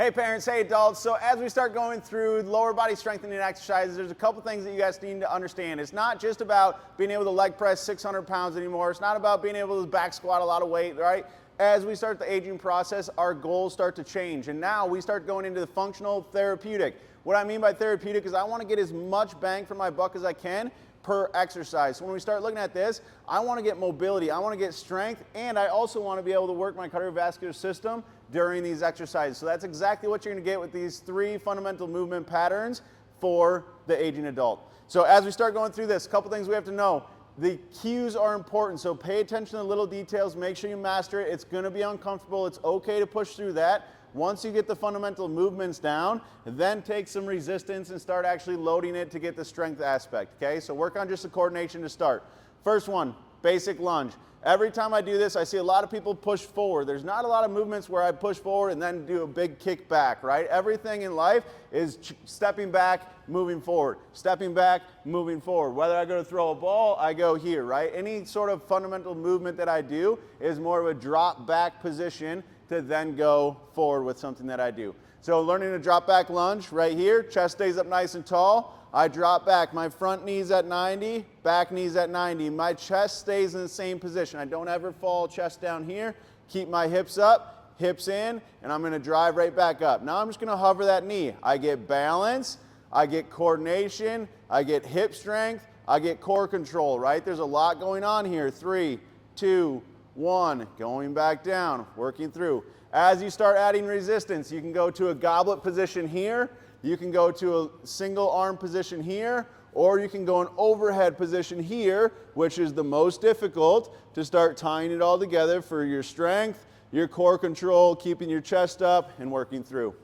Hey parents, hey adults. So as we start going through lower body strengthening exercises, there's a couple things that you guys need to understand. It's not just about being able to leg press 600 pounds anymore. It's not about being able to back squat a lot of weight, right? As we start the aging process, our goals start to change. And now we start going into the functional therapeutic. What I mean by therapeutic is I want to get as much bang for my buck as I can per exercise. So when we start looking at this, I want to get mobility, I want to get strength, and I also want to be able to work my cardiovascular system during these exercises. So that's exactly what you're going to get with these three fundamental movement patterns for the aging adult. So as we start going through this, a couple things we have to know. The cues are important, so pay attention to the little details, make sure you master it. It's going to be uncomfortable, it's okay to push through that. Once you get the fundamental movements down, then take some resistance and start actually loading it to get the strength aspect, okay? So work on just the coordination to start. First one, basic lunge. Every time I do this, I see a lot of people push forward. There's not a lot of movements where I push forward and then do a big kick back, right? Everything in life is stepping back, moving forward, stepping back, moving forward. Whether I go to throw a ball, I go here, right? Any sort of fundamental movement that I do is more of a drop back position to then go forward with something that I do. So learning to drop back lunge right here, chest stays up nice and tall. I drop back, my front knee's at 90, back knee's at 90. My chest stays in the same position. I don't ever fall chest down here. Keep my hips up, hips in, and I'm gonna drive right back up. Now I'm just gonna hover that knee. I get balance, I get coordination, I get hip strength, I get core control, right? There's a lot going on here. 3, 2, 1, going back down, working through. As you start adding resistance, you can go to a goblet position here, you can go to a single arm position here, or you can go an overhead position here, which is the most difficult to start tying it all together for your strength, your core control, keeping your chest up, and working through.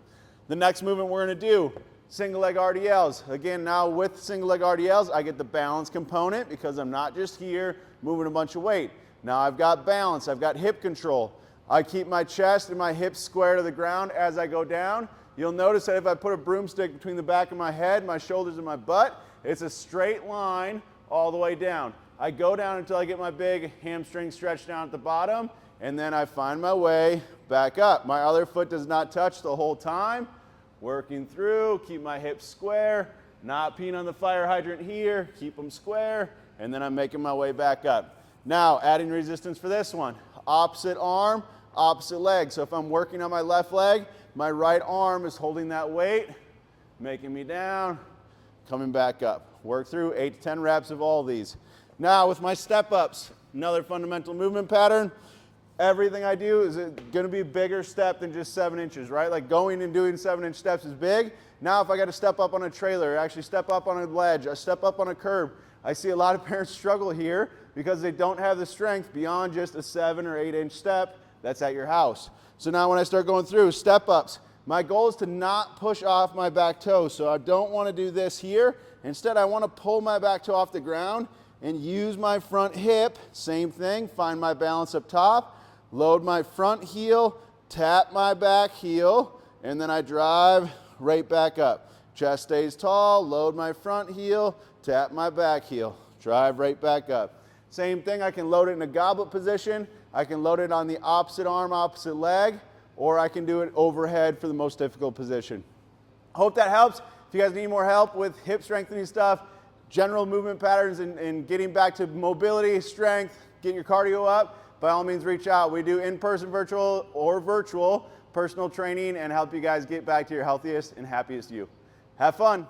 The next movement we're going to do, single leg RDLs. Again, now with single leg RDLs, I get the balance component because I'm not just here moving a bunch of weight. Now I've got balance, I've got hip control. I keep my chest and my hips square to the ground as I go down. You'll notice that if I put a broomstick between the back of my head, my shoulders, and my butt, it's a straight line all the way down. I go down until I get my big hamstring stretched down at the bottom, and then I find my way back up. My other foot does not touch the whole time. Working through, keep my hips square, not peeing on the fire hydrant here, keep them square, and then I'm making my way back up. Now, adding resistance for this one. Opposite arm, opposite leg. So if I'm working on my left leg, my right arm is holding that weight, making me down, coming back up. Work through 8 to 10 reps of all these. Now with my step ups, another fundamental movement pattern. Everything I do is going to be a bigger step than just 7 inches, right? Like going and doing 7-inch steps is big. Now if I got to step up on a trailer, actually step up on a ledge, I step up on a curb, I see a lot of parents struggle here because they don't have the strength beyond just a 7 or 8-inch step that's at your house. So now when I start going through step ups, my goal is to not push off my back toe. So I don't want to do this here. Instead, I want to pull my back toe off the ground and use my front hip. Same thing, find my balance up top, load my front heel, tap my back heel, and then I drive right back up. Chest stays tall, load my front heel, tap my back heel, drive right back up. Same thing, I can load it in a goblet position. I can load it on the opposite arm, opposite leg, or I can do it overhead for the most difficult position. Hope that helps. If you guys need more help with hip strengthening stuff, general movement patterns, and getting back to mobility, strength, get your cardio up, by all means reach out. We do in-person, virtual, or virtual personal training and help you guys get back to your healthiest and happiest you. Have fun.